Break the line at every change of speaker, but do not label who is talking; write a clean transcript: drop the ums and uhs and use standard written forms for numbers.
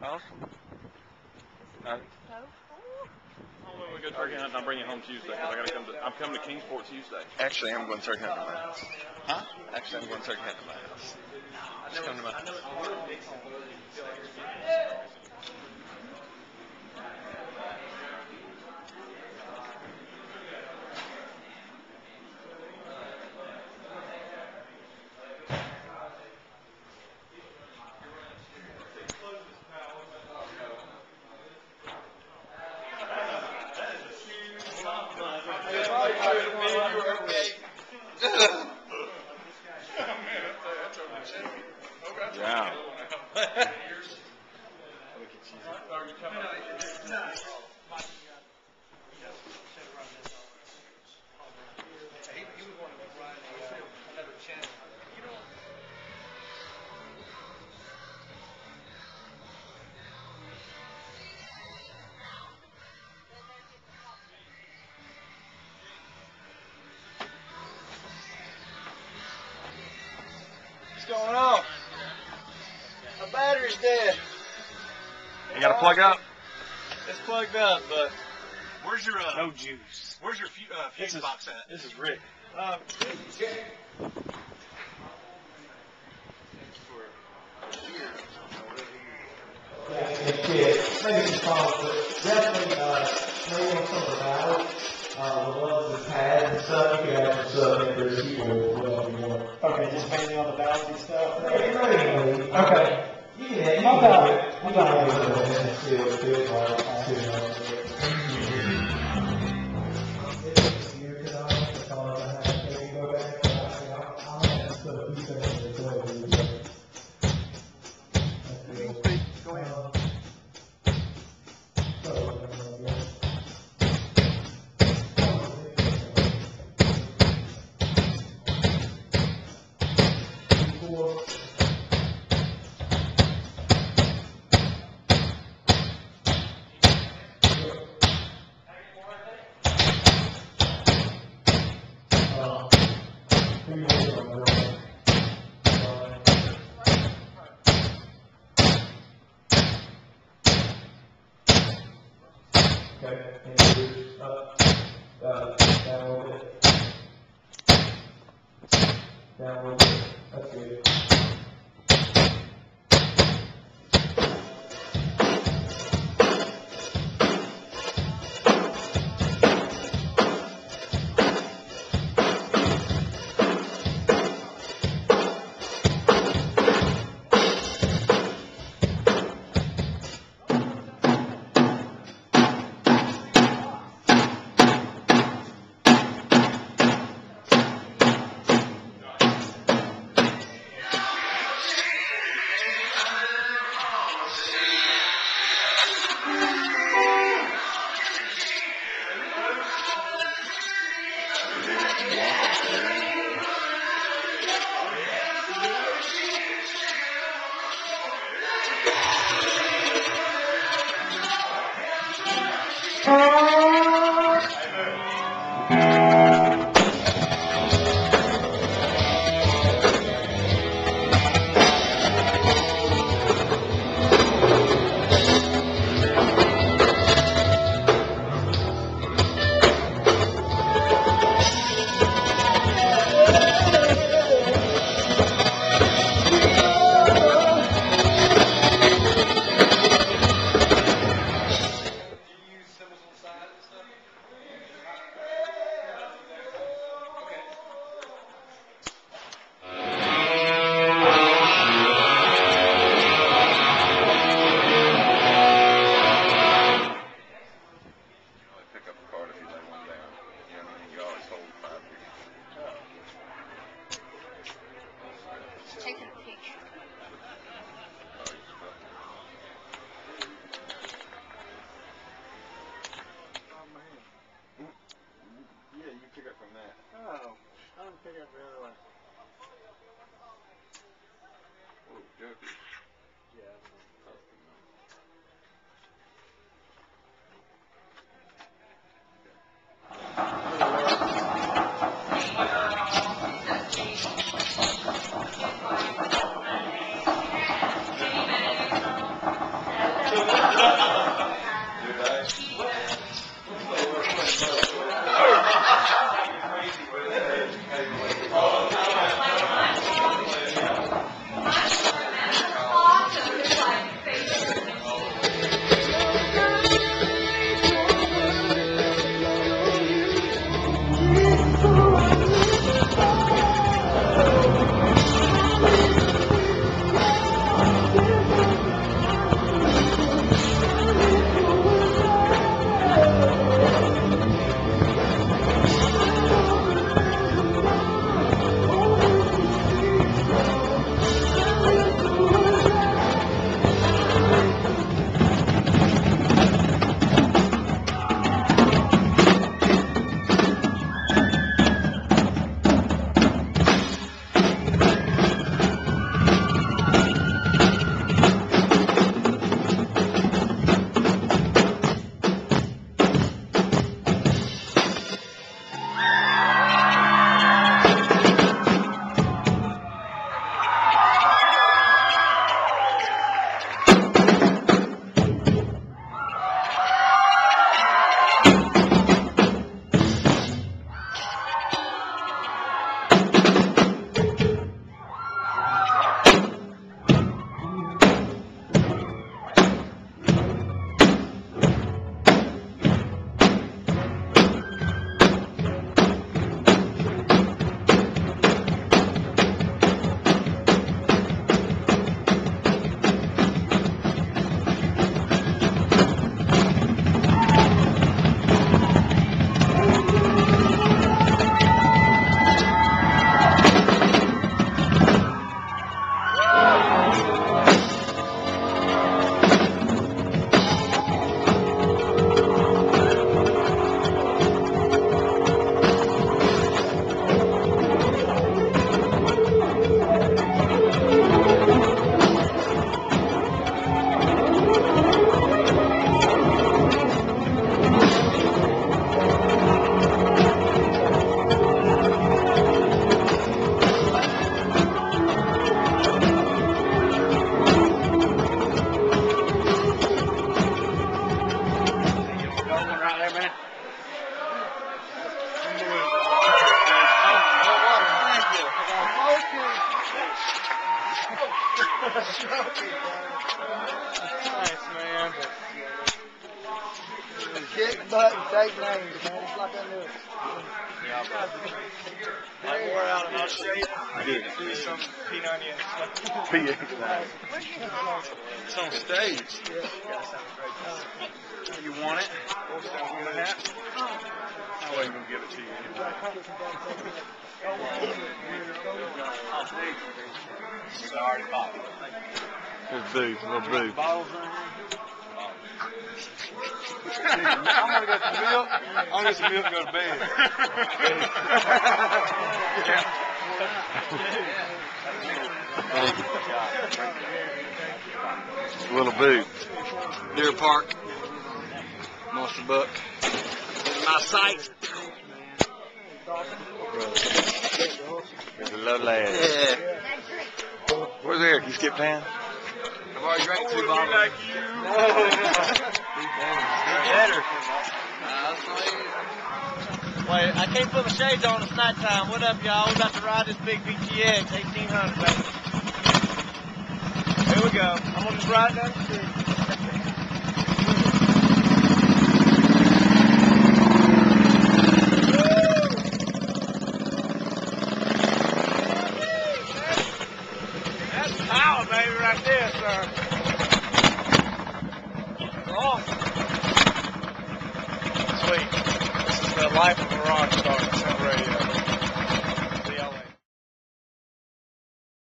Awesome.
When we go turkey hunting, I'll bring you home Tuesday. I'm coming to Kingsport Tuesday.
Actually, I'm going turkey hunting at my house. Huh? Actually, I'm going turkey hunting at my house. Just come to my house.
Yeah.
What's going on? My battery's dead.
You got to plug up.
It's plugged up, but
Where's your
no juice.
Where's your fuse box at?
This is Rick.
Maybe some problems, but definitely maybe on some of the battles, the ones that had and stuff, you could add some sub members, people will if you want. Okay, just mainly on the battles and stuff? Okay. You can add, I'm not always going to see what it feels like. That's all I have. Maybe go back. I'll have to put a few things in the toilet.
Go ahead. Okay, and up, down a little bit. Down a little bit. That's good.
Nice, man. Kick butt and take names, man. It's like I knew it.
Yeah, bro.
I wore out and I'll show you.
Good.
Do some peanut onion stuff.
It's on stage. You want it? You want that? I wasn't going to give it to you anyway. Sorry, Bob.
Little boo, little boo.
Bottles in here? I'm gonna get some milk. I'm gonna get some milk and go to bed.
Little boo.
Deer Park. Monster Buck. My sight.
There's a little lad.
Yeah.
Where's Eric? You skip pan?
I've already drank 2 bottles.
Like you.
Better.
Wait, I can't put my shades on. It's nighttime. What up, y'all? We're about to ride this big BTX 1800, baby. Here we go. I'm gonna just ride down the street. That's power, baby, right there, sir. Awesome. Sweet. This is the life of a rock star. Decemberadio.